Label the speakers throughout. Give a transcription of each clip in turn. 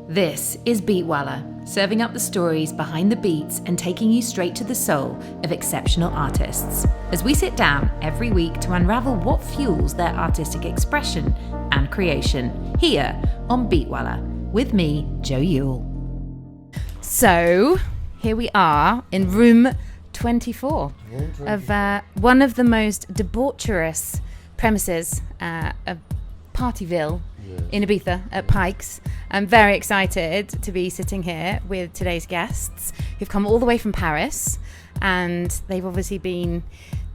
Speaker 1: This is Beatwalla, serving up the stories behind the beats and taking you straight to the soul of exceptional artists, as we sit down every week to unravel what fuels their artistic expression and creation, here on Beatwalla, with me, Jo Yule. So, here we are in room 24 of one of the most debaucherous premises of Partyville in Ibiza at Pikes. I'm very excited to be sitting here with today's guests who've come all the way from Paris, and they've obviously been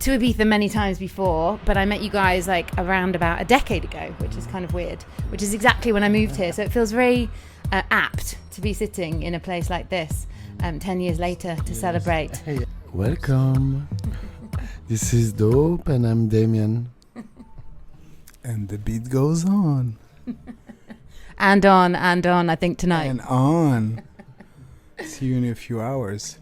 Speaker 1: to Ibiza many times before, but I met you guys like around about a decade ago, which is kind of weird, which is exactly when I moved here, so it feels very apt to be sitting in a place like this 10 years later to celebrate.
Speaker 2: Welcome. This is dOP and I'm Damian.
Speaker 3: And the beat goes on.
Speaker 1: And on, I think, tonight.
Speaker 3: And on. See you in a few hours.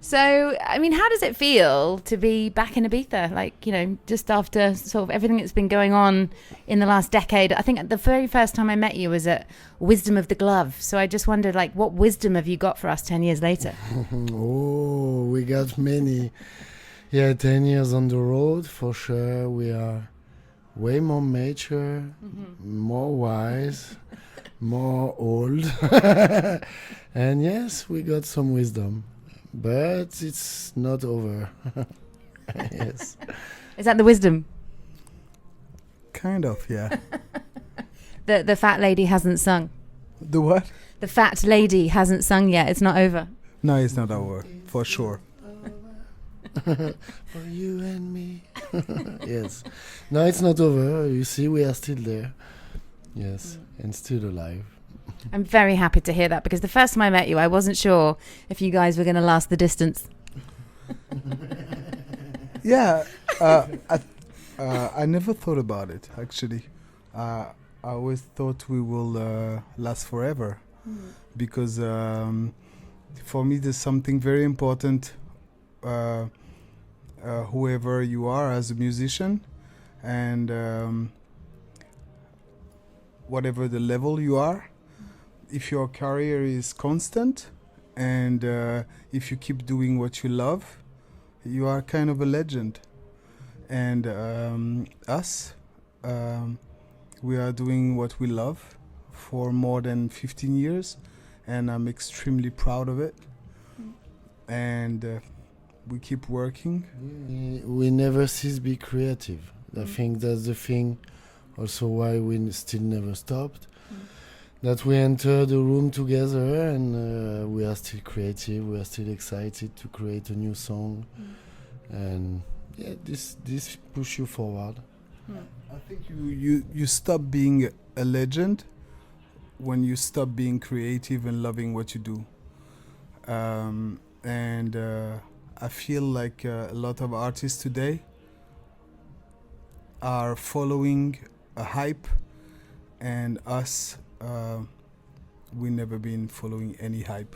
Speaker 1: So, I mean, how does it feel to be back in Ibiza? Like, you know, just after sort of everything that's been going on in the last decade. I think the very first time I met you was at Wisdom of the Glove. So I just wondered, like, what wisdom have you got for us 10 years later?
Speaker 2: Oh, we got many. Yeah, 10 years on the road, for sure. We are way more mature, more wise, more old. And yes, we got some wisdom. But it's not over. Yes.
Speaker 1: Is that the wisdom?
Speaker 3: Kind of, yeah.
Speaker 1: The fat lady hasn't sung.
Speaker 3: The what?
Speaker 1: The fat lady hasn't sung yet. It's not over.
Speaker 3: No, it's not over, for sure.
Speaker 2: For you and me. Yes. No, it's not over. You see, we are still there. Yes, and still alive.
Speaker 1: I'm very happy to hear that, because the first time I met you, I wasn't sure if you guys were going to last the distance.
Speaker 3: Yeah, I never thought about it, actually. I always thought we will last forever, because for me there's something very important, whoever you are as a musician, and whatever the level you are, if your career is constant and if you keep doing what you love, you are kind of a legend. And us, we are doing what we love for more than 15 years, and I'm extremely proud of it. And we keep working.
Speaker 2: We never cease to be creative. I think that's the thing also why we still never stopped. That we enter the room together and we are still creative, we are still excited to create a new song. And yeah, this push you forward.
Speaker 3: I think you stop being a legend when you stop being creative and loving what you do. And I feel like a lot of artists today are following a hype, and us, we never been following any hype,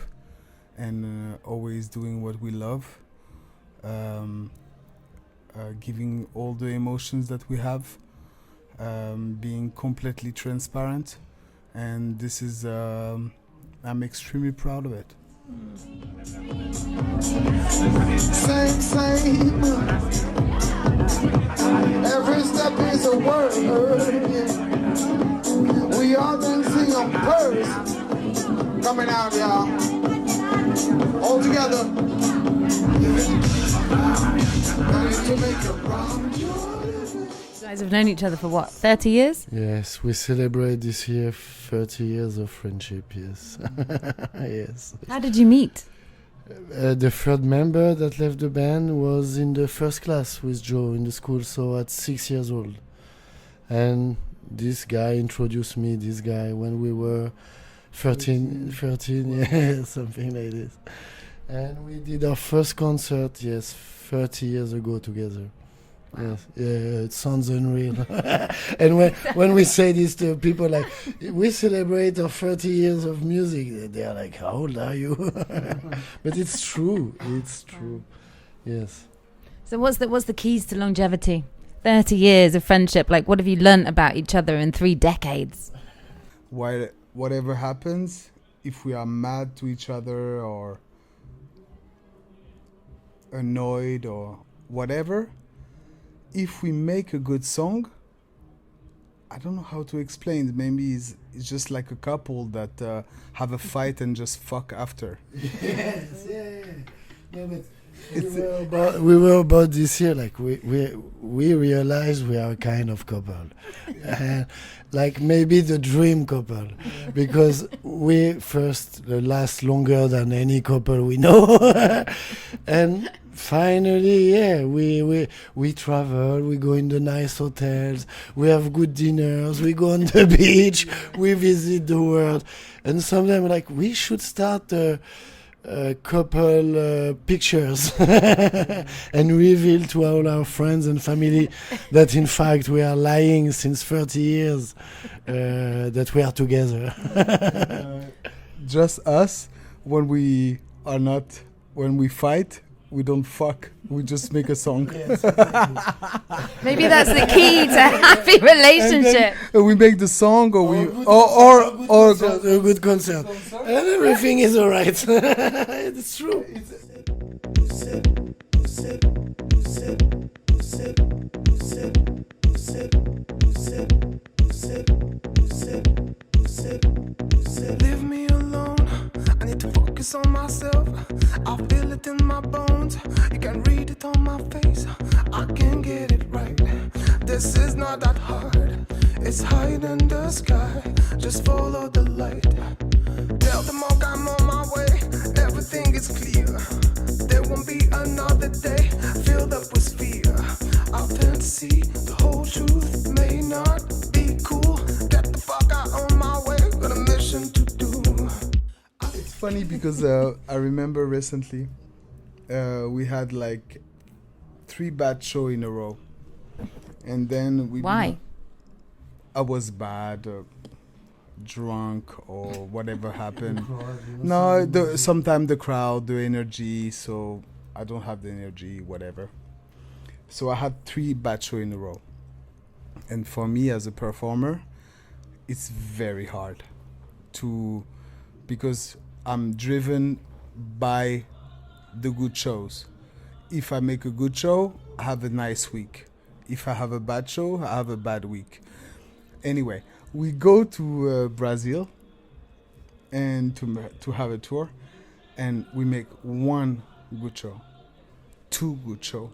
Speaker 3: and always doing what we love, giving all the emotions that we have, being completely transparent, and this is I'm extremely proud of it.
Speaker 4: Same. Every step is a word. We all gonna sing on purse. Coming out, y'all. All together.
Speaker 1: You guys have known each other for what, 30 years?
Speaker 2: Yes, we celebrate this year 30 years of friendship, yes. Yes.
Speaker 1: How did you meet?
Speaker 2: The third member that left the band was in the first class with Joe in the school, so at 6 years old. And this guy introduced me, when we were 13, yeah, something like this. And we did our first concert, 30 years ago together. Yes, yeah, it sounds unreal. And when we say this to people, like, we celebrate our 30 years of music, they are like, how old are you? But it's true. Yes.
Speaker 1: So what's the keys to longevity? 30 years of friendship. Like, what have you learnt about each other in 3 decades?
Speaker 3: Why whatever happens, if we are mad to each other or annoyed or whatever, if we make a good song, I don't know how to explain. Maybe it's just like a couple that have a fight and just fuck after.
Speaker 2: Yes, yeah. No, but we were about this year. Like we realized we are a kind of couple, like maybe the dream couple, because we first last longer than any couple we know, and finally, yeah, we travel, we go in the nice hotels, we have good dinners, we go on the beach, we visit the world, and sometimes like we should start couple pictures and reveal to all our friends and family that in fact we are lying since 30 years that we are together.
Speaker 3: Just us, when we fight, we don't fuck, we just make a song.
Speaker 2: Yes, exactly.
Speaker 1: Maybe that's the key to a happy relationship.
Speaker 3: And we make the song, or
Speaker 2: a good concert, and everything is all right. It's true.
Speaker 5: Leave me alone. I need to focus on myself. I feel it in my bones. You can read it on my face. I can get it right. This is not that hard. It's high in the sky. Just follow the light. Tell them all I'm on my way. Everything is clear. There won't be another day filled up with fear. Our fantasy, the whole truth may not be cool. Get the fuck out on my way. Got a mission to do.
Speaker 3: It's funny because I remember recently we had like 3 bad shows in a row, and then we.
Speaker 1: Why?
Speaker 3: I was bad, drunk, or whatever happened. No, sometimes the crowd, the energy. So I don't have the energy, whatever. So I had 3 bad shows in a row, and for me as a performer, it's very hard because I'm driven by the good shows. If I make a good show, I have a nice week. If I have a bad show, I have a bad week. Anyway, we go to Brazil and to have a tour, and we make 1 good show, 2 good show.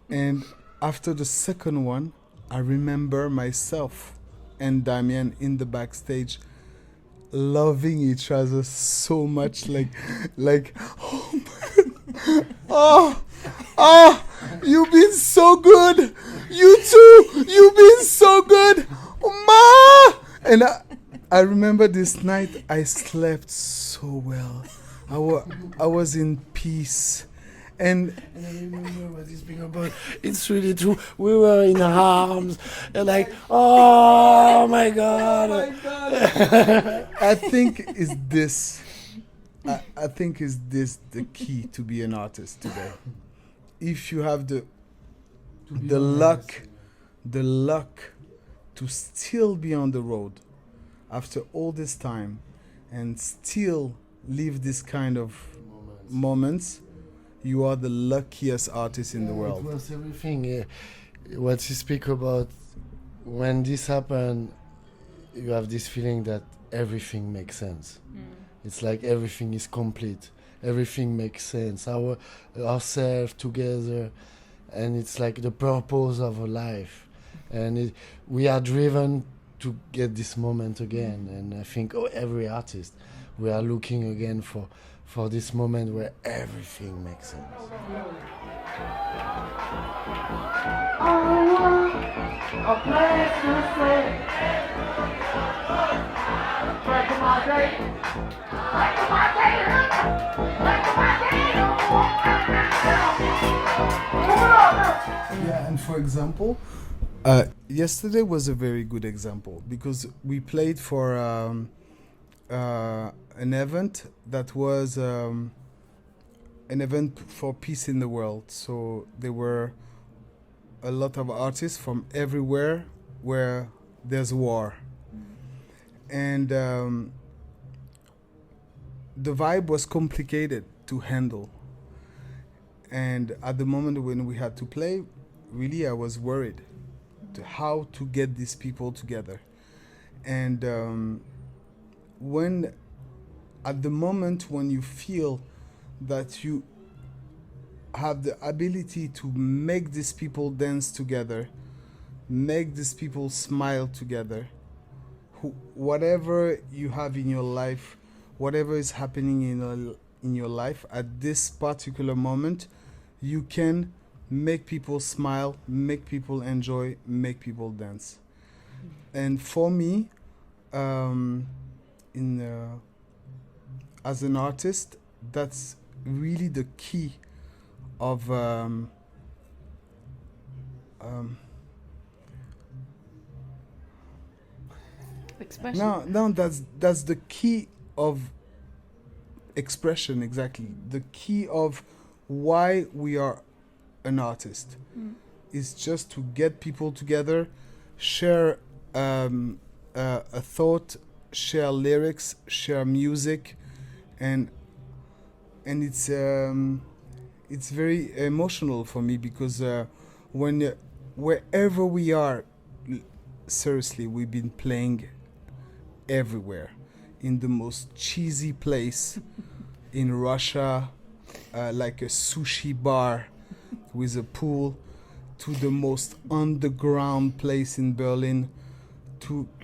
Speaker 3: And after the second one, I remember myself and Damian in the backstage loving each other so much, like oh, you've been so good, you too, you've been so good, Ma. And I remember this night I slept so well. I was in peace. And
Speaker 2: I remember what he's speaking about. It's really true. We were in arms, and like, oh my God.
Speaker 3: I think is this the key to be an artist today. If you have the luck to still be on the road after all this time and still live this kind of moments, you are the luckiest artist in the world.
Speaker 2: It was everything. What you speak about, when this happened, you have this feeling that everything makes sense. It's like everything is complete. Everything makes sense. Ourselves together, and it's like the purpose of a life. And we are driven to get this moment again. And I think every artist, we are looking again for this moment where everything makes sense.
Speaker 4: I want a place to stay. Back to my day. Back to my day. Back to my day.
Speaker 3: Yeah, and for example, yesterday was a very good example because we played for an event that was an event for peace in the world. So there were a lot of artists from everywhere where there's war. And the vibe was complicated to handle. And at the moment when we had to play, really I was worried to how to get these people together. And when at the moment when you feel that you have the ability to make these people dance together, make these people smile together, whatever you have in your life, whatever is happening in your life at this particular moment, you can make people smile, make people enjoy, make people dance. And for me, as an artist, that's really the key of
Speaker 1: Expression.
Speaker 3: no, that's the key of expression, exactly. The key of why we are an artist is just to get people together, share a thought, share lyrics, share music, and it's very emotional for me because wherever we are, seriously, we've been playing everywhere, in the most cheesy place in Russia, like a sushi bar with a pool, to the most underground place in Berlin.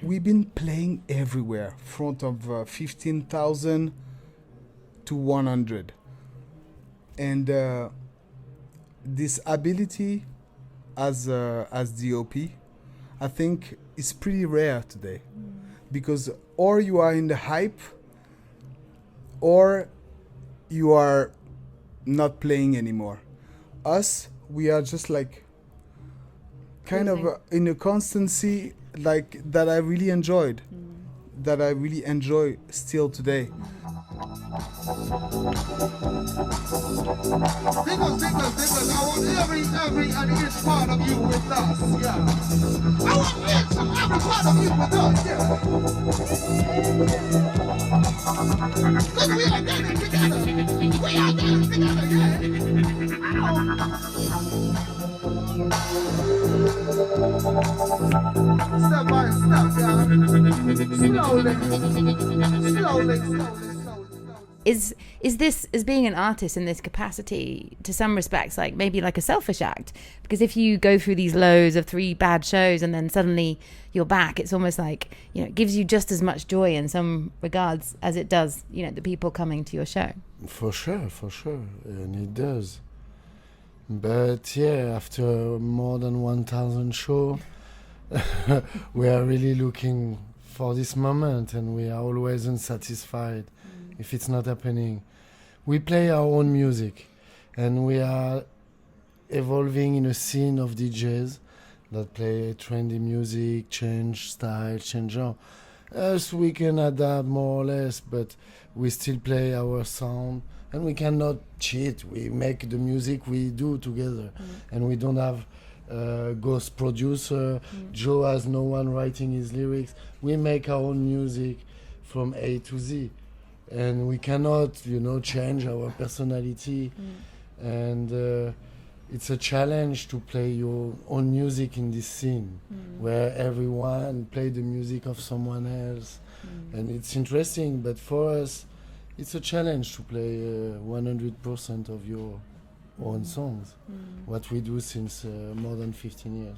Speaker 3: We've been playing everywhere, front of 15,000 to 100. And this ability as dOP, I think, is pretty rare today. Because or you are in the hype, or you are not playing anymore. Us, we are just like kind of in a constancy like that I really enjoyed, that I really enjoy still today.
Speaker 4: Singles, I want every and each part of you with us, yeah. I want each and every part of you with us, yeah. Cause we are getting together. We are getting together, yeah. Step by step, yeah. Slowly.
Speaker 1: Is this, as being an artist in this capacity, to some respects like maybe like a selfish act? Because if you go through these lows of 3 bad shows and then suddenly you're back, it's almost like, you know, it gives you just as much joy in some regards as it does, you know, the people coming to your show.
Speaker 2: For sure, and it does. But yeah, after more than 1,000 shows, we are really looking for this moment, and we are always unsatisfied if it's not happening. We play our own music, and we are evolving in a scene of DJs that play trendy music, change style, change genre. Us, we can adapt more or less, but we still play our sound, and we cannot cheat. We make the music we do together, and we don't have ghost producer. Joe has no one writing his lyrics. We make our own music from A to Z, and we cannot, you know, change our personality. And it's a challenge to play your own music in this scene where everyone play the music of someone else, and it's interesting. But for us, it's a challenge to play 100% of your own songs, what we do since more than 15 years.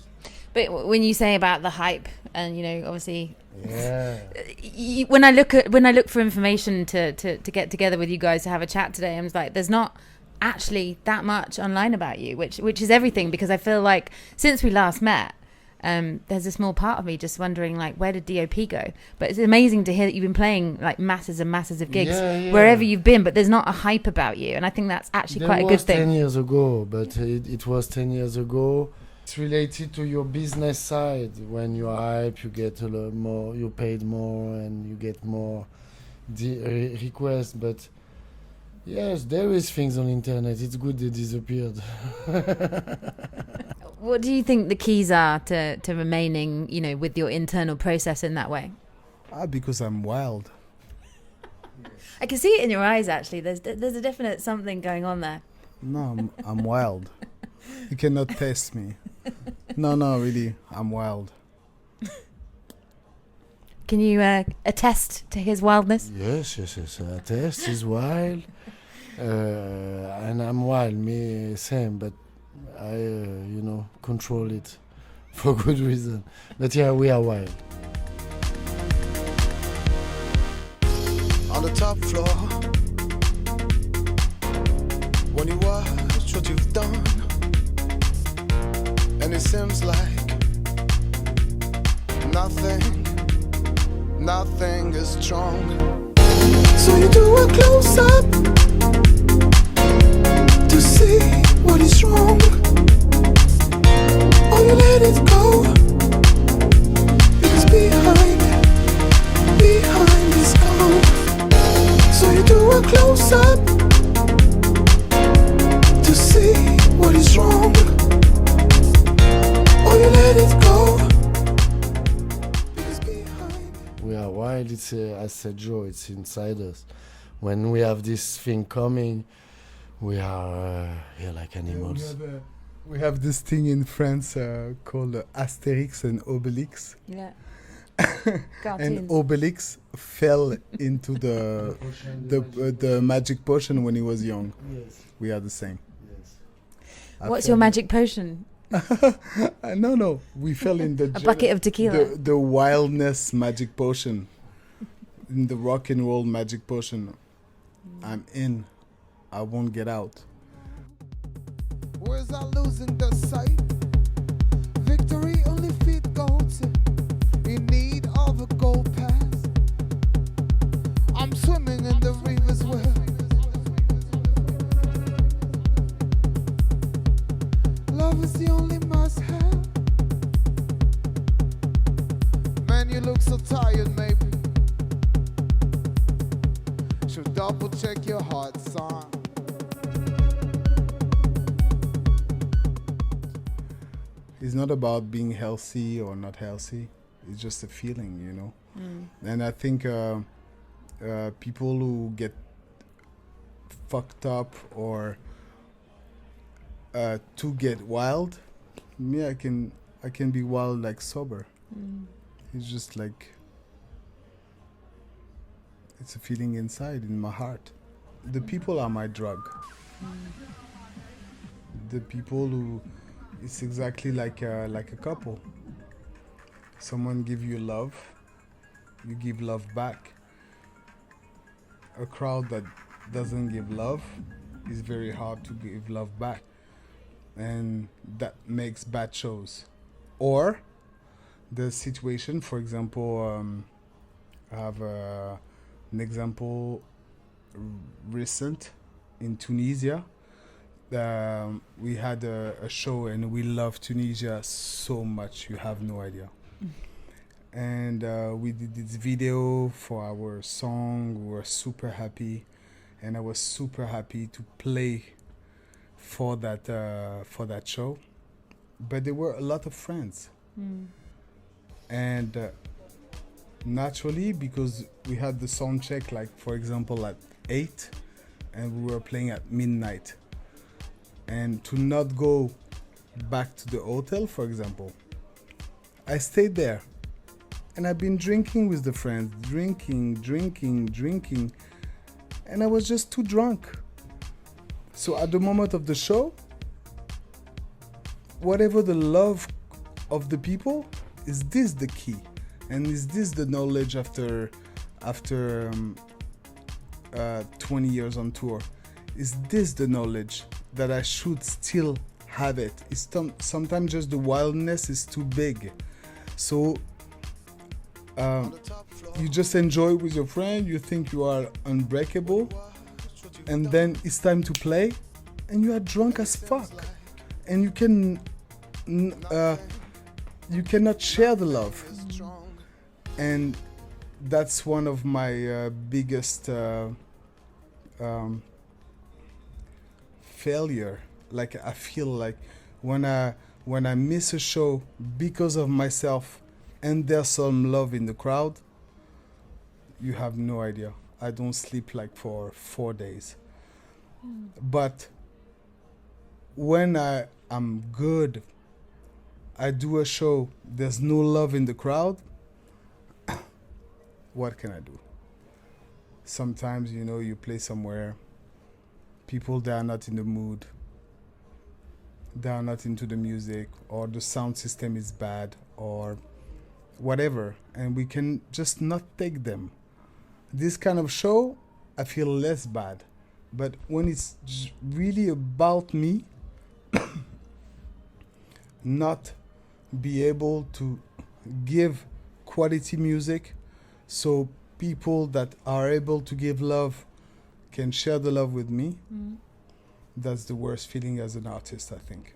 Speaker 1: But when you say about the hype, and you know, obviously,
Speaker 2: Yeah.
Speaker 1: When I look for information to get together with you guys to have a chat today, I was like, there's not actually that much online about you, which is everything, because I feel like since we last met, there's a small part of me just wondering, like, where did dOP go? But it's amazing to hear that you've been playing like masses and masses of gigs wherever you've been, but there's not a hype about you, and I think that's actually quite a good thing.
Speaker 2: 10 years ago, but it was 10 years ago. It's related to your business side. When you hype, you get a lot more, you paid more, and you get more requests. But yes, there is things on internet. It's good they disappeared.
Speaker 1: What do you think the keys are to remaining, you know, with your internal process in that way?
Speaker 3: Because I'm wild.
Speaker 6: I can see it in your eyes, actually. There's a definite something going on there.
Speaker 3: No, I'm wild. You cannot test me. No, really, I'm wild.
Speaker 6: Can you attest to his wildness?
Speaker 2: Yes. Test is wild, and I'm wild. Me same, but I control it for good reason. But yeah, we are wild.
Speaker 5: On the top floor, when you watch what you've done, and it seems like nothing is strong. So you do a close up to see what is wrong, or you let it go, because behind is calm. So you do a close up to see what is wrong, or you let it go, because behind.
Speaker 2: We are wild. It's as said Joe. It's inside us. When we have this thing coming, we are like animals.
Speaker 3: We have this thing in France called Asterix and Obelix.
Speaker 6: Yeah.
Speaker 3: And Obelix fell into the magic potion when he was young.
Speaker 2: Yes.
Speaker 3: We are the same.
Speaker 2: Yes.
Speaker 6: What's your magic potion?
Speaker 3: No. We fell in the
Speaker 6: A bucket of tequila.
Speaker 3: the wildness magic potion. In the rock and roll magic potion. I'm in. I won't get out.
Speaker 5: Where's I losing the sight? Victory only feet goats in need of a gold pass. I'm swimming in the river's well. Love is the only must-have. Man, you look so tired, maybe. Should double check your heart, son.
Speaker 3: It's not about being healthy or not healthy. It's just a feeling, And I think people who get fucked up or to get wild, me, I can be wild like sober. It's just like it's a feeling inside in my heart. The people are my drug. The people who, it's exactly like a couple. Someone give you love, you give love back. A crowd that doesn't give love is very hard to give love back, and that makes bad shows. Or the situation, for example, I have an example recent in Tunisia. We had a show and we love Tunisia so much, you have no idea. And we did this video for our song. We were super happy, and I was super happy to play for that show. But there were a lot of friends, and naturally, because we had the sound check, like for example at 8, and we were playing at midnight, and to not go back to the hotel, for example, I stayed there. And I've been drinking with the friends, drinking, and I was just too drunk. So at the moment of the show, whatever the love of the people, is this the key? And is this the knowledge after 20 years on tour? Is this the knowledge that I should still have it? It's sometimes just the wildness is too big. So you just enjoy with your friend, you think you are unbreakable, and then it's time to play, and you are drunk as fuck, and you cannot share the love. And that's one of my biggest failure. Like I feel like when I miss a show because of myself, and there's some love in the crowd, you have no idea. I don't sleep like for 4 days. But when I am good, I do a show, there's no love in the crowd, what can I do? Sometimes, you know, you play somewhere, people that are not in the mood, they are not into the music, or the sound system is bad, or whatever, and we can just not take them. This kind of show, I feel less bad. But when it's really about me, not be able to give quality music so people that are able to give love can share the love with me, that's the worst feeling as an artist, I think.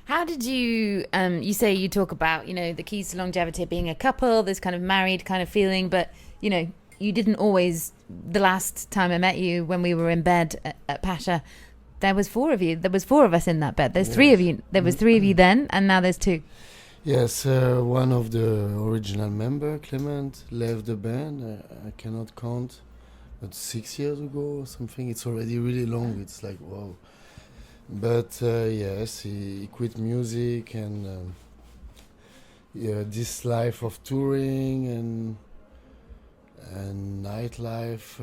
Speaker 6: How did you, you say you talk about, you know, the keys to longevity being a couple, this kind of married kind of feeling, but, you know, you didn't always, the last time I met you when we were in bed at Pacha, there was 4 of you. There was 4 of us in that bed. There's 3 of you. There was 3 of you then, and now there's 2.
Speaker 2: Yes, one of the original member, Clement, left the band. I cannot count, but 6 years ago or something. It's already really long. It's like, wow. But yes, he quit music, and this life of touring and nightlife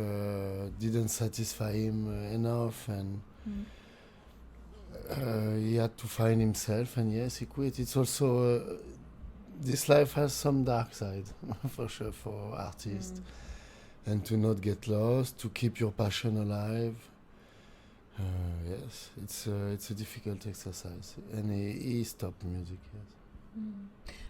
Speaker 2: didn't satisfy him enough, and he had to find himself, and yes, he quit. It's also this life has some dark side for sure for artists, and to not get lost, to keep your passion alive. Yes, it's a difficult exercise, and he stopped music. Yes.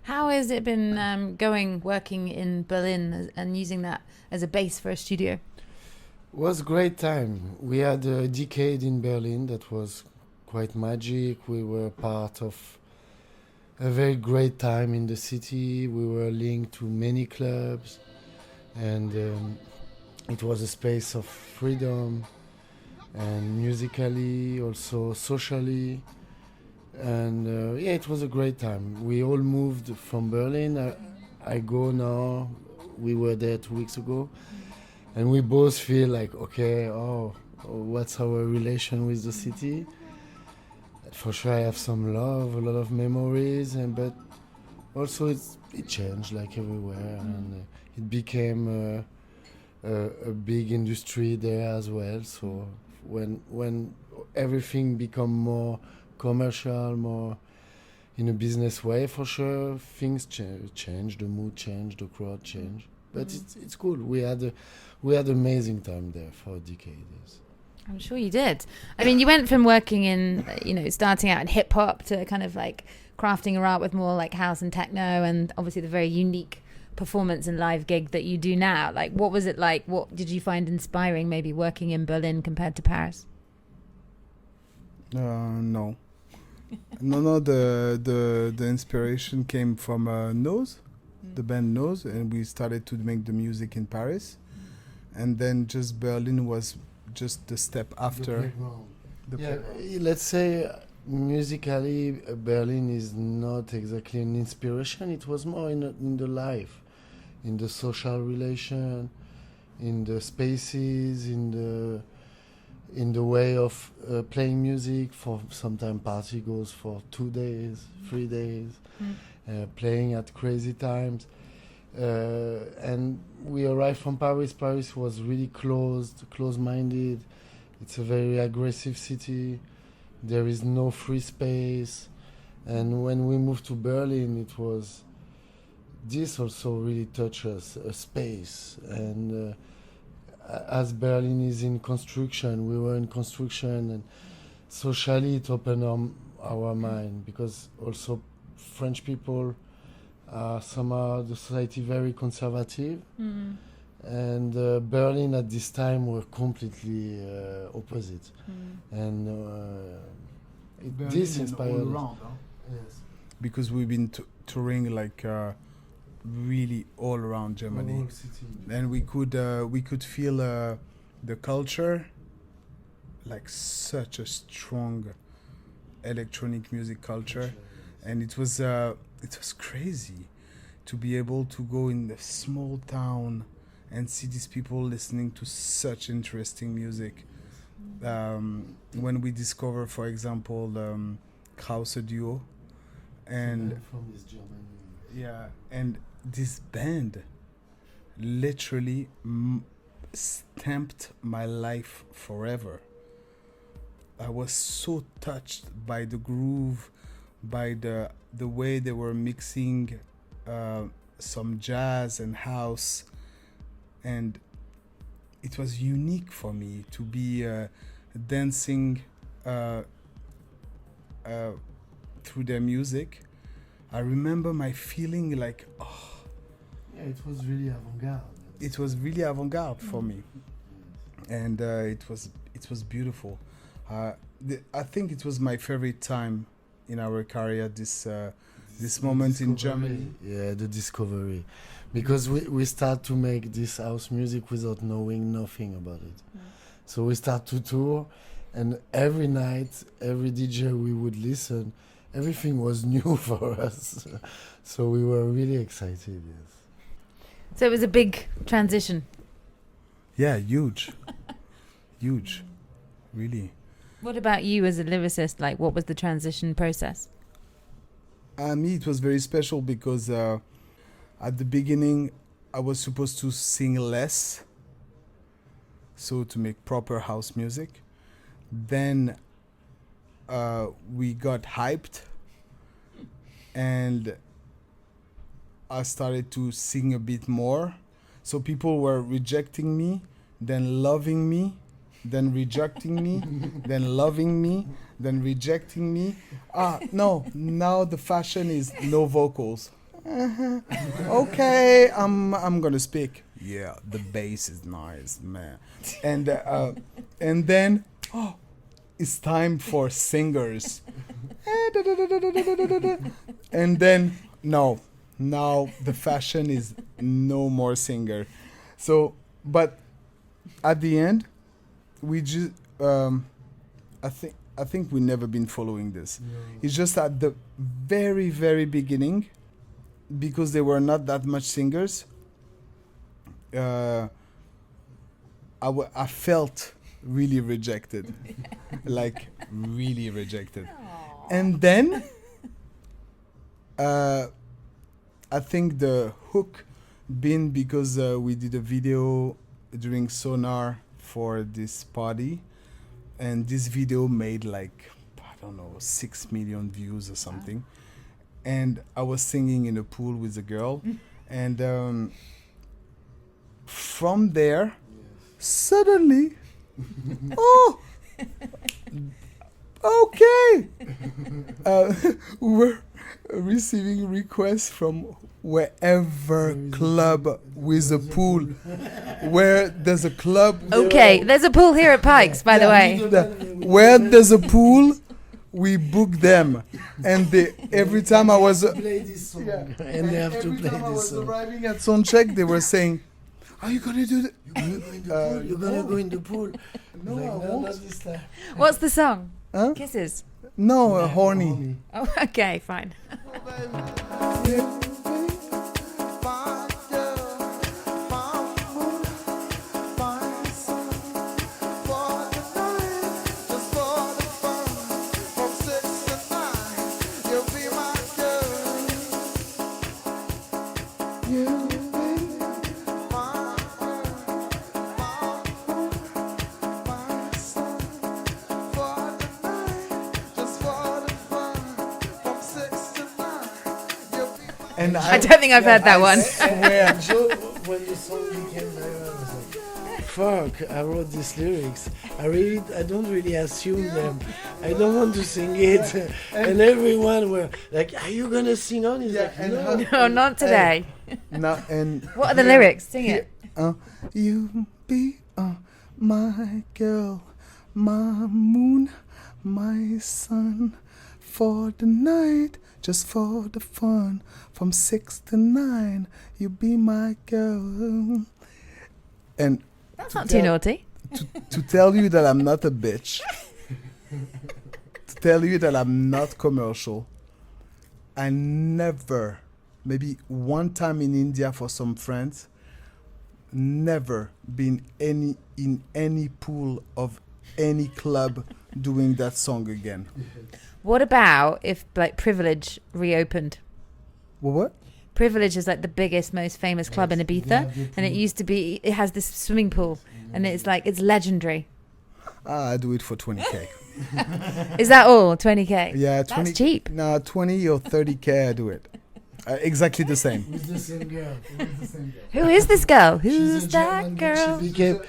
Speaker 6: How has it been working in Berlin and using that as a base for a studio?
Speaker 2: It was a great time. We had a decade in Berlin that was quite magic. We were part of a very great time in the city. We were linked to many clubs, and it was a space of freedom, and musically, also socially. And yeah, it was a great time. We all moved from Berlin. I go now. We were there 2 weeks ago, and we both feel like, okay, what's our relation with the city? For sure, I have some love, a lot of memories, but also it changed like everywhere, and it became a big industry there as well. So when everything become more commercial, more in a business way, for sure, things change, the mood change, the crowd change. But it's cool. We had amazing time there for a decade. Yes.
Speaker 6: I'm sure you did. I mean, you went from working in, you know, starting out in hip hop to kind of like crafting your art with more like house and techno, and obviously the very unique performance and live gig that you do now. Like, what was it like? What did you find inspiring maybe working in Berlin compared to Paris?
Speaker 3: No. No, the inspiration came from Nose, the band Nose, and we started to make the music in Paris, and then just Berlin was just the step after.
Speaker 2: Let's say musically, Berlin is not exactly an inspiration. It was more in the life, in the social relation, in the spaces, in the way of playing music. For sometimes party goes for 2 days, 3 days, playing at crazy times. And we arrived from Paris. Paris was really close-minded. It's a very aggressive city. There is no free space. And when we moved to Berlin, it was, this also really touched us, a space. And as Berlin is in construction, we were in construction, and socially it opened our mind, because also French people are somehow the society very conservative, and Berlin at this time were completely opposite, and this inspired us. Yes.
Speaker 3: Because we've been touring like really all around Germany, and we could feel the culture, like such a strong electronic music culture, and it was crazy to be able to go in a small town and see these people listening to such interesting music. When we discover, for example, Krause Duo, and
Speaker 2: from this German.
Speaker 3: yeah, and this band literally stamped my life forever. I was so touched by the groove, by the way they were mixing some jazz and house, and it was unique for me to be dancing through their music. I remember my feeling like, oh,
Speaker 2: Yeah, it was really avant-garde.
Speaker 3: it was really avant-garde for me, and it was beautiful. I think it was my favorite time in our career. This moment in Germany.
Speaker 2: Yeah, the discovery, because we start to make this house music without knowing nothing about it. So we start to tour, and every night, every DJ we would listen, everything was new for us. So we were really excited. Yes.
Speaker 6: So it was a big transition.
Speaker 3: Yeah, huge, huge, really.
Speaker 6: What about you as a lyricist? Like, what was the transition process?
Speaker 3: Me, it was very special because at the beginning I was supposed to sing less, so to make proper house music. Then we got hyped, and I started to sing a bit more. So people were rejecting me, then loving me, then rejecting me, then loving me, then rejecting me. No, now the fashion is no vocals. Okay, I'm gonna speak. Yeah, the bass is nice, man. And then, it's time for singers. And then, no, now the fashion is no more singer. So, but at the end, we just, I think we never been following this.
Speaker 2: No.
Speaker 3: It's just at the very, very beginning, because there were not that much singers, I felt really rejected, like really rejected. And then, I think the hook been because we did a video during Sonar for this party, and this video made like, I don't know, 6 million views or something. And I was singing in a pool with a girl, and from there, suddenly, oh, okay, we were receiving requests from wherever club with a pool, where there's a club.
Speaker 6: Okay, there's a pool here at Pikes, by the way.
Speaker 3: Where there's a pool, we book them, and every time I was
Speaker 2: Play this song. And they have to
Speaker 3: every
Speaker 2: play
Speaker 3: time I
Speaker 2: this
Speaker 3: was
Speaker 2: song.
Speaker 3: arriving at soundcheck, they were saying, "Are you gonna do that?"
Speaker 2: You're gonna go in the pool.
Speaker 3: No,
Speaker 2: Like,
Speaker 3: I won't.
Speaker 2: not this time.
Speaker 6: What's the song?
Speaker 3: Huh?
Speaker 6: Kisses.
Speaker 3: No, horny.
Speaker 6: Oh, okay, fine.
Speaker 3: And
Speaker 6: I don't think I've heard that one.
Speaker 3: swear,
Speaker 2: Joe, when the song became viral, I was like, fuck, I wrote these lyrics. I don't really assume them. I don't want to sing it. And everyone were like, are you gonna sing on? He's like,
Speaker 3: and
Speaker 2: no.
Speaker 6: No, not today.
Speaker 3: no, and
Speaker 6: What are the lyrics? Sing it.
Speaker 3: you be my girl, my moon, my sun, for the night, just for the fun, from 6 to 9, you be my girl. And
Speaker 6: That's not too naughty.
Speaker 3: to tell you that I'm not a bitch, to tell you that I'm not commercial, I never maybe one time in India for some friends. Never been in any pool of any club doing that song again.
Speaker 6: What about if like Privilege reopened?
Speaker 3: What?
Speaker 6: Privilege is like the biggest, most famous club in Ibiza, and it has this swimming pool, and it's legendary.
Speaker 3: I do it for 20k.
Speaker 6: Is that all? 20k?
Speaker 3: Yeah,
Speaker 6: 20. That's cheap.
Speaker 3: No, 20 or 30k I do it. Exactly the same.
Speaker 2: With the same girl.
Speaker 6: Who is this girl?
Speaker 2: She's
Speaker 6: Who's
Speaker 2: a
Speaker 6: that
Speaker 2: German,
Speaker 6: girl?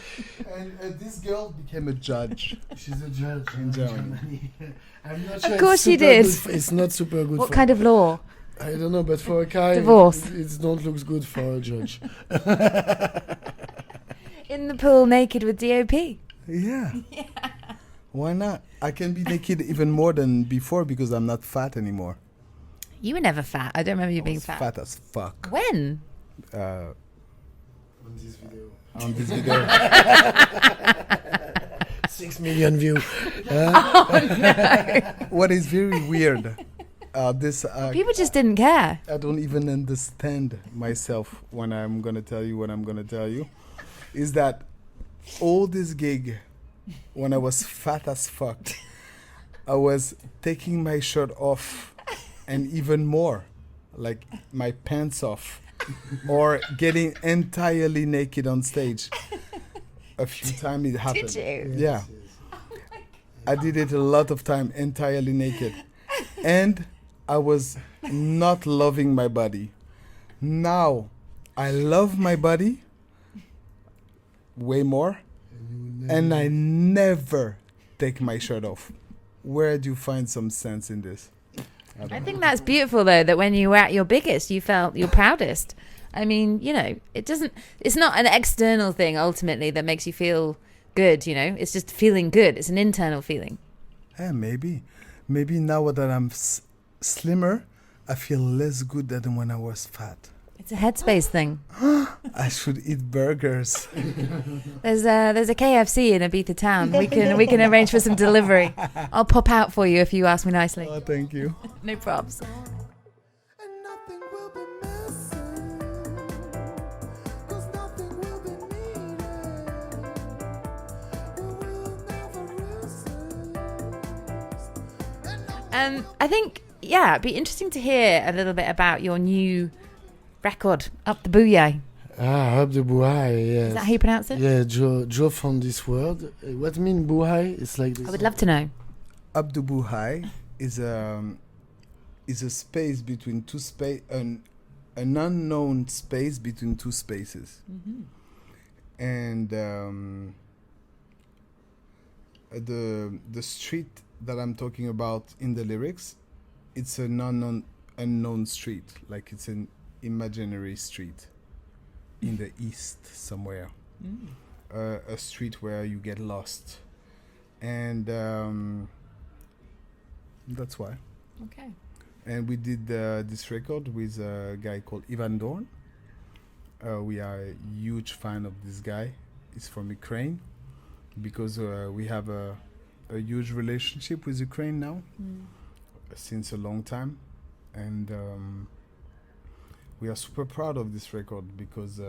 Speaker 3: And this girl became a judge.
Speaker 2: She's a judge
Speaker 3: In Germany.
Speaker 2: I'm not
Speaker 6: Of
Speaker 2: sure
Speaker 6: course
Speaker 2: it's
Speaker 6: she
Speaker 2: super
Speaker 6: did.
Speaker 2: good it's not super good.
Speaker 6: What kind of law?
Speaker 2: I don't know, but for a guy,
Speaker 6: Divorce.
Speaker 2: it don't look good for a judge.
Speaker 6: In the pool naked with DOP.
Speaker 3: Yeah. Why not? I can be naked even more than before because I'm not fat anymore.
Speaker 6: You were never fat. I don't remember you
Speaker 3: I
Speaker 6: being
Speaker 3: was
Speaker 6: fat.
Speaker 3: fat as fuck.
Speaker 6: When?
Speaker 3: On
Speaker 2: this video.
Speaker 3: On this video.
Speaker 2: 6 million views.
Speaker 3: What is very weird, this
Speaker 6: People just didn't care.
Speaker 3: I don't even understand myself when I'm gonna tell you what I'm gonna tell you, is that all this gig, when I was fat as fuck, I was taking my shirt off, and even more, like my pants off, or getting entirely naked on stage. A few times it happened.
Speaker 6: Did you?
Speaker 3: Yeah. I did it a lot of time, entirely naked. And I was not loving my body. Now, I love my body way more, and I never take my shirt off. Where do you find some sense in this?
Speaker 6: I think that's beautiful, though, that when you were at your biggest, you felt your proudest. I mean, it's not an external thing, ultimately, that makes you feel good, It's just feeling good. It's an internal feeling.
Speaker 3: Yeah, maybe. Maybe now that I'm slimmer, I feel less good than when I was fat.
Speaker 6: It's a headspace thing.
Speaker 3: I should eat burgers.
Speaker 6: There's a KFC in Ibiza town. We can arrange for some delivery. I'll pop out for you if you ask me nicely.
Speaker 3: Oh, thank you.
Speaker 6: No props.
Speaker 5: And nothing will be missing, 'cause nothing will be needed. We will never resist.
Speaker 6: I think, it'd be interesting to hear a little bit about your new record, Up the Bouillé.
Speaker 2: Up the Bouillé, yes.
Speaker 6: Is that how you pronounce it?
Speaker 2: Yeah, Joe found this word. What mean Bouillé? It's like this.
Speaker 6: I would love to know.
Speaker 3: Abdu Buhai is a space between two an unknown space between two spaces.
Speaker 6: Mm-hmm.
Speaker 3: And the street that I'm talking about in the lyrics, it's an unknown street, like it's an imaginary street in the east somewhere. A street where you get lost, and that's why.
Speaker 6: Okay.
Speaker 3: And we did this record with a guy called Ivan Dorn. We are a huge fan of this guy. He's from Ukraine, because we have a huge relationship with Ukraine now since a long time, and we are super proud of this record because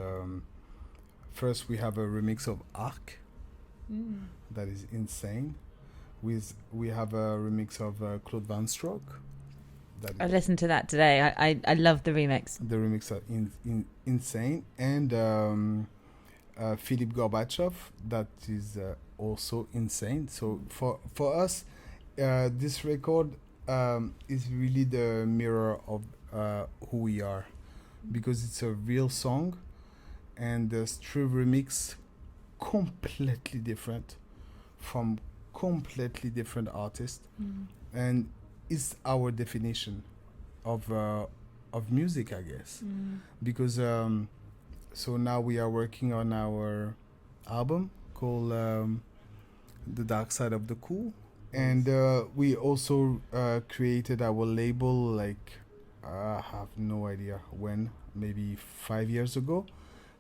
Speaker 3: first we have a remix of Arc that is insane. We have a remix of Claude Van Stroke.
Speaker 6: I listened to that today. I love the remix.
Speaker 3: The remix are insane, and Philippe Gorbachev, that is also insane. So for us, this record is really the mirror of who we are, because it's a real song, and the true remix completely different from completely different artists, and it's our definition of music, I guess, because so now we are working on our album called The Dark Side of the Cool, and we also created our label, like I have no idea when, maybe 5 years ago,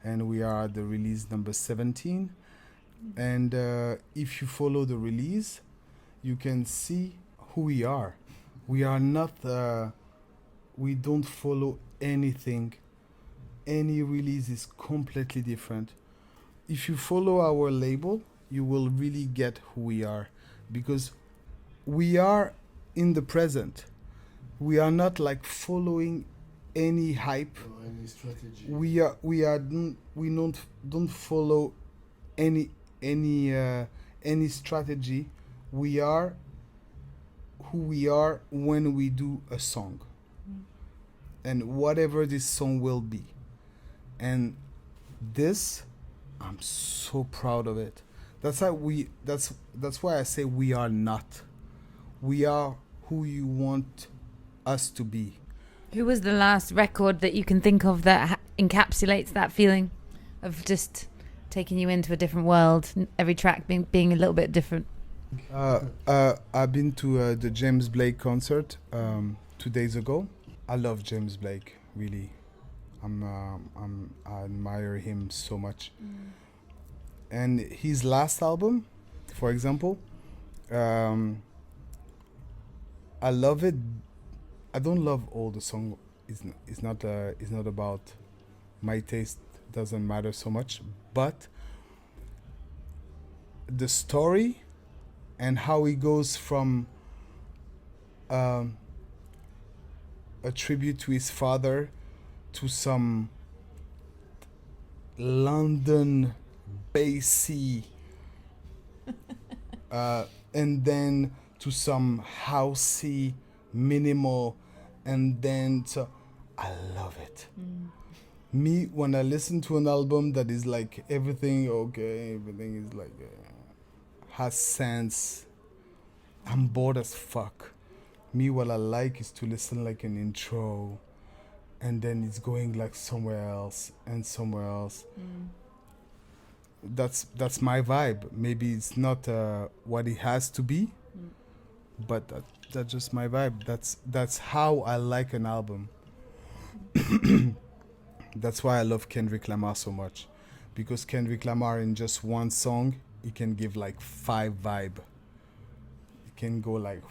Speaker 3: and we are at the release number 17. And if you follow the release, you can see who we are. We are not, we don't follow anything. Any release is completely different. If you follow our label, you will really get who we are, because we are in the present. We are not like following any hype.
Speaker 2: Or any strategy.
Speaker 3: We don't follow any strategy. We are who we are when we do a song, and whatever this song will be. And this, I'm so proud of it. That's why I say we are not. We are who you want us to be.
Speaker 6: Who was the last record that you can think of that encapsulates that feeling of just taking you into a different world, every track being a little bit different?
Speaker 3: I've been to the James Blake concert 2 days ago. I love James Blake, really. I admire him so much. And his last album, for example, I love it. I don't love all the songs. It's not about my taste. Doesn't matter so much. But the story and how he goes from a tribute to his father to some London bassy and then to some housey minimal, and then to I love it. Me, when I listen to an album that is like everything is like has sense, I'm bored as fuck. Me, what I like is to listen like an intro, and then it's going like somewhere else and somewhere else. That's my vibe. Maybe it's not what it has to be, but that's just my vibe. That's how I like an album. That's why I love Kendrick Lamar so much, because Kendrick Lamar in just one song, he can give like 5 vibe. He can go like,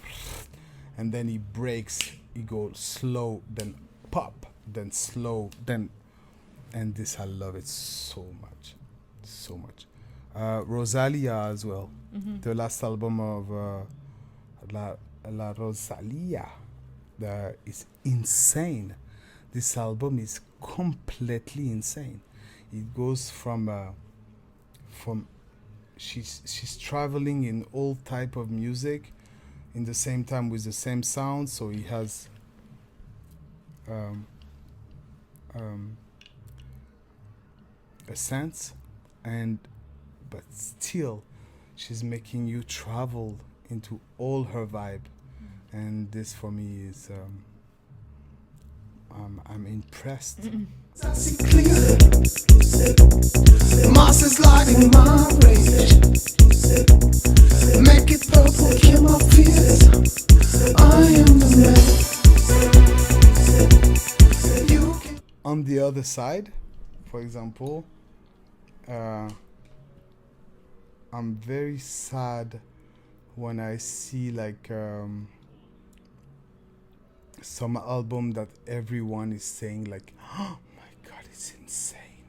Speaker 3: and then he breaks. He goes slow, then pop, then slow, then, and this I love it so much, so much. Rosalia as well. The last album of La Rosalia is insane. This album is completely insane. It goes from she's traveling in all type of music in the same time with the same sound, so he has a sense, but still she's making you travel into all her vibe, and this for me is I'm impressed.
Speaker 5: I see clearly. Moss is lighting my rage. Make it purple, kill my fears. I am the man. You can.
Speaker 3: On the other side, for example, I'm very sad when I see like some album that everyone is saying like, oh my god, it's insane,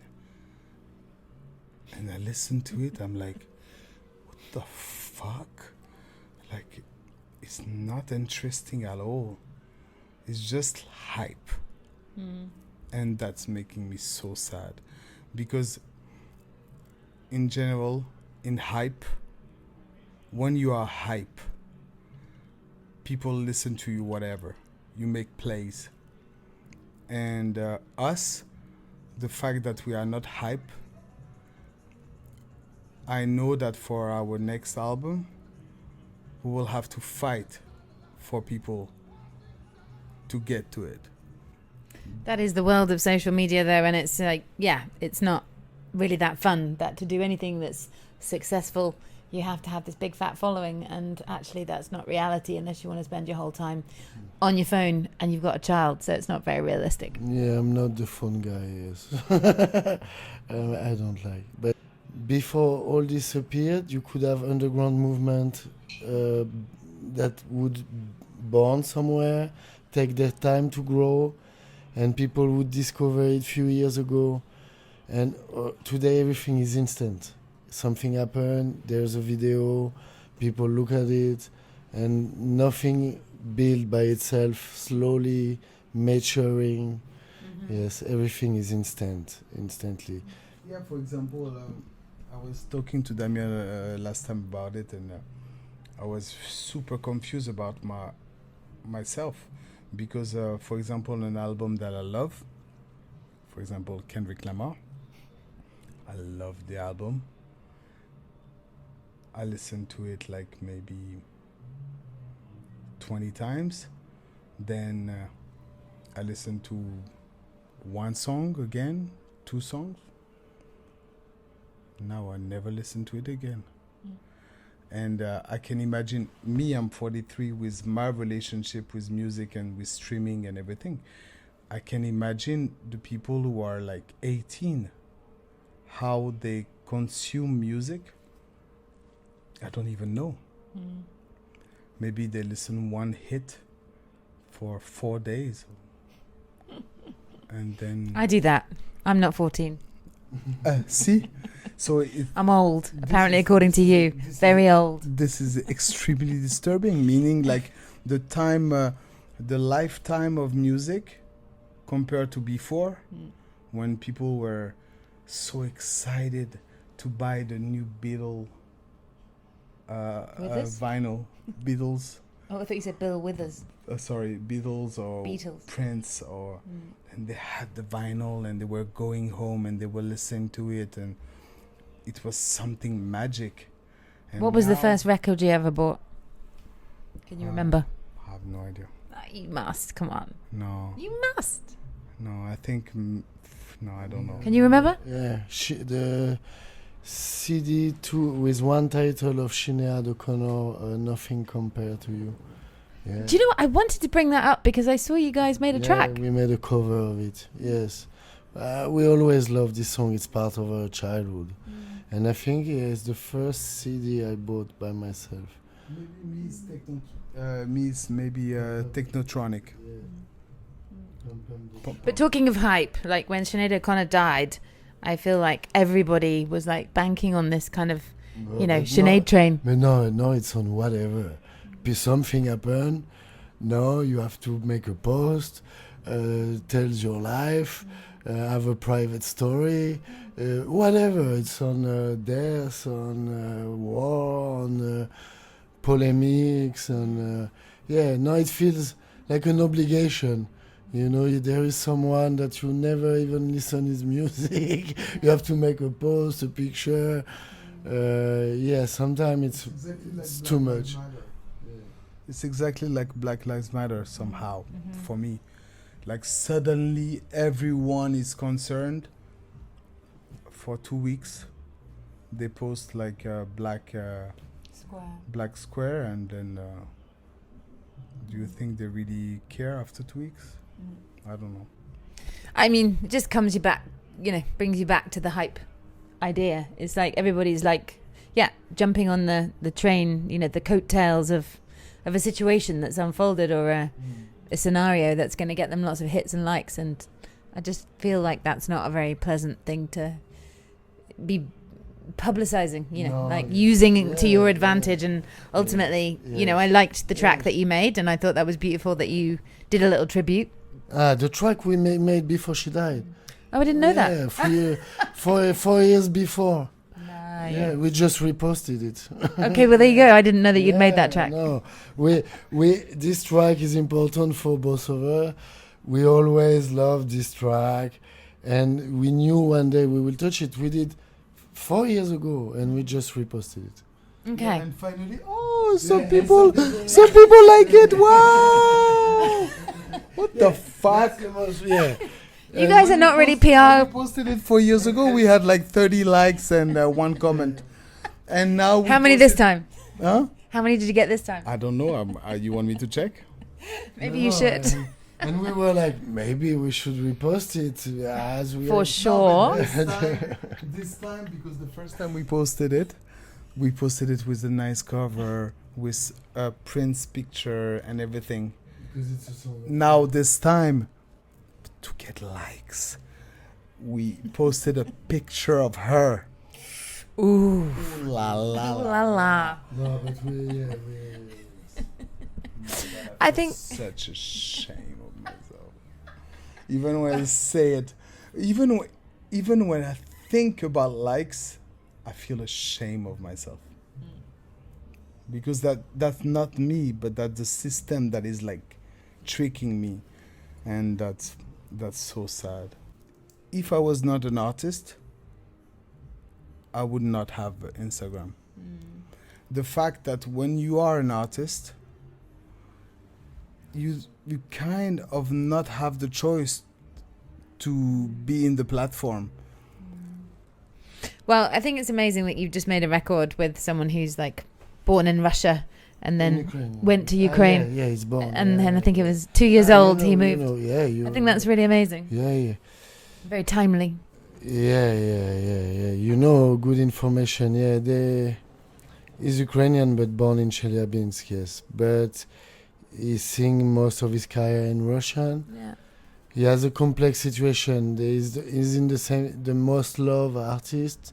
Speaker 3: and I listen to it, I'm like, what the fuck? Like, it's not interesting at all. It's just hype. And that's making me so sad, because in general, in hype, when you are hype, people listen to you whatever. You make plays. And us, the fact that we are not hype, I know that for our next album, we will have to fight for people to get to it.
Speaker 6: That is the world of social media, though, and it's like, yeah, it's not really that fun. That to do anything that's successful, you have to have this big fat following, and actually that's not reality unless you want to spend your whole time on your phone and you've got a child, so it's not very realistic.
Speaker 2: Yeah, I'm not the phone guy, yes. I don't like. But before all this appeared, you could have underground movement that would born somewhere, take their time to grow, and people would discover it few years ago, and today everything is instant. Something happened, there's a video, people look at it, and nothing built by itself, slowly maturing. Yes, everything is instantly.
Speaker 3: Yeah, for example, I was talking to Damian last time about it, and I was super confused about myself because, for example, an album that I love, for example, Kendrick Lamar, I love the album. I listened to it like maybe 20 times. Then I listened to one song again, 2 songs. Now I never listen to it again. And I can imagine me, I'm 43, with my relationship with music and with streaming and everything. I can imagine the people who are like 18, how they consume music. I don't even know. Maybe they listen one hit for 4 days. And then...
Speaker 6: I do that. I'm not 14.
Speaker 3: See? So
Speaker 6: I'm old, apparently, according to you. Very old.
Speaker 3: This is extremely disturbing, meaning like the time, the lifetime of music compared to before, when people were so excited to buy the new Beatles vinyl. Beatles.
Speaker 6: Oh, I thought you said Bill Withers.
Speaker 3: Sorry, Beatles or
Speaker 6: Beatles.
Speaker 3: Prince, or and they had the vinyl and they were going home and they were listening to it, and it was something magic. And
Speaker 6: What was the
Speaker 3: now
Speaker 6: first record you ever bought? Can you remember?
Speaker 3: I have no idea.
Speaker 6: You must. Come on.
Speaker 3: No,
Speaker 6: You must.
Speaker 3: no, I think no, I don't know.
Speaker 6: Can you remember?
Speaker 2: Yeah, the CD with one title of Sinead O'Connor, Nothing Compared to You. Yeah.
Speaker 6: Do you know what? I wanted to bring that up because I saw you guys made a track.
Speaker 2: We made a cover of it, yes. We always loved this song, it's part of our childhood. And I think it's the first CD I bought by myself.
Speaker 3: Me is maybe Technotronic.
Speaker 6: But talking of hype, like when Sinead O'Connor died, I feel like everybody was like banking on this kind of, Sinead train.
Speaker 2: But no, it's on whatever. Something happened. No, you have to make a post, tells your life, have a private story, whatever. It's on death, on war, on polemics, and it feels like an obligation. There is someone that you never even listen his music. You have to make a post, a picture. Sometimes it's too much.
Speaker 3: It's exactly like Black Lives Matter somehow for me. Like suddenly everyone is concerned. For 2 weeks, they post like a black square, and then do you think they really care after 2 weeks? I don't know.
Speaker 6: I mean, it just comes you back, brings you back to the hype idea. It's like everybody's like, jumping on the train, the coattails of a situation that's unfolded, or a scenario that's going to get them lots of hits and likes, and I just feel like that's not a very pleasant thing to be publicizing, using to your advantage. And ultimately, I liked the track that you made, and I thought that was beautiful that you did a little tribute.
Speaker 2: The track we made before she died.
Speaker 6: Oh, I didn't know that.
Speaker 2: Yeah, 4 years before. We just reposted it.
Speaker 6: Okay, well there you go. I didn't know that you'd made that track.
Speaker 2: No, this track is important for both of us. We always loved this track, and we knew one day we will touch it. We did 4 years ago, and we just reposted it.
Speaker 6: Okay.
Speaker 3: Yeah, and finally, some people like it. Wow! What the fuck?
Speaker 6: You guys are not really PR.
Speaker 3: We posted it 4 years ago. We had like 30 likes and 1 comment. And now
Speaker 6: how many this time?
Speaker 3: Huh?
Speaker 6: How many did you get this time?
Speaker 3: I don't know. You want me to check?
Speaker 6: Maybe you should.
Speaker 2: And we were like, maybe we should repost it as we
Speaker 6: for sure.
Speaker 3: This time, because the first time we posted it with a nice cover with a Prince picture and everything. Now this time, to get likes. We posted a picture of her.
Speaker 6: Ooh.
Speaker 3: Ooh la la
Speaker 6: Ooh la la.
Speaker 2: No, but
Speaker 6: I think
Speaker 3: such a shame of myself. Even when I say it, even when I think about likes, I feel ashamed of myself. Because that's not me, but that's the system that is like tricking me, and that's so sad. If I was not an artist, I would not have Instagram. The fact that when you are an artist, you kind of not have the choice to be in the platform.
Speaker 6: Well, I think it's amazing that you've just made a record with someone who's like born in Russia and then went to Ukraine.
Speaker 2: Yeah, he's born.
Speaker 6: And then I think it was 2 years old he moved. I think that's really amazing.
Speaker 2: Yeah.
Speaker 6: Very timely.
Speaker 2: Yeah. You know, good information. Yeah, he's Ukrainian but born in Chelyabinsk, yes. But he sings most of his career in Russian.
Speaker 6: Yeah.
Speaker 2: He has a complex situation. He's in the most loved artist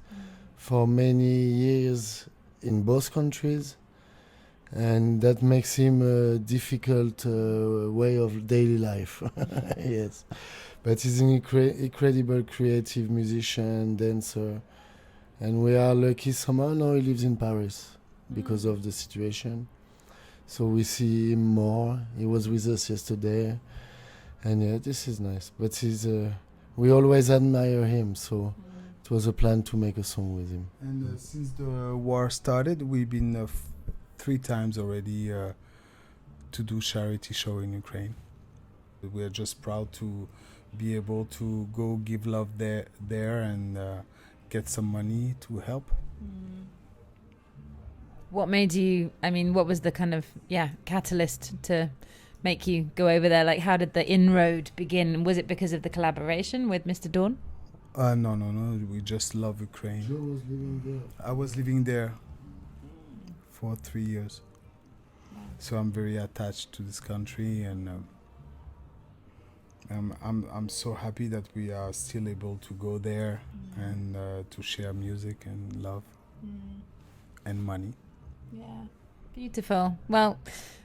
Speaker 2: for many years in both countries, and that makes him a difficult way of daily life. Yes, but he's an incredible creative musician, dancer, and we are lucky somehow now he lives in Paris because of the situation, so we see him more. He was with us yesterday, and yeah, this is nice, but we always admire him, so it was a plan to make a song with him.
Speaker 3: And since the war started, we've been 3 times already to do charity show in Ukraine. We're just proud to be able to go give love there and get some money to help.
Speaker 6: What made you, what was the kind of, catalyst to make you go over there? Like, how did the inroad begin? Was it because of the collaboration with Mr. Dawn?
Speaker 3: No. We just love Ukraine.
Speaker 2: Joe was living there.
Speaker 3: I was living there for 3 years. So I'm very attached to this country, and I'm so happy that we are still able to go there and to share music and love and money.
Speaker 6: Yeah, beautiful. Well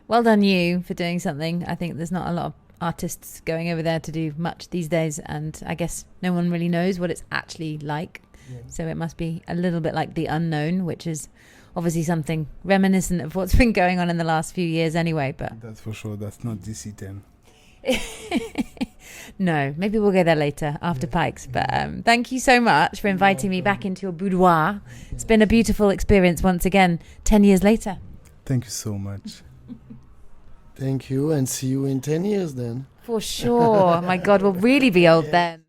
Speaker 6: done you for doing something. I think there's not a lot of artists going over there to do much these days, and I guess no one really knows what it's actually like. So it must be a little bit like the unknown, which is obviously something reminiscent of what's been going on in the last few years anyway. But
Speaker 3: that's for sure. That's not DC-10.
Speaker 6: No, maybe we'll go there later after Pikes. But thank you so much for inviting me back into your boudoir. It's been a beautiful experience once again, 10 years later.
Speaker 3: Thank you so much.
Speaker 2: Thank you, and see you in 10 years then.
Speaker 6: For sure. My God, we'll really be old then.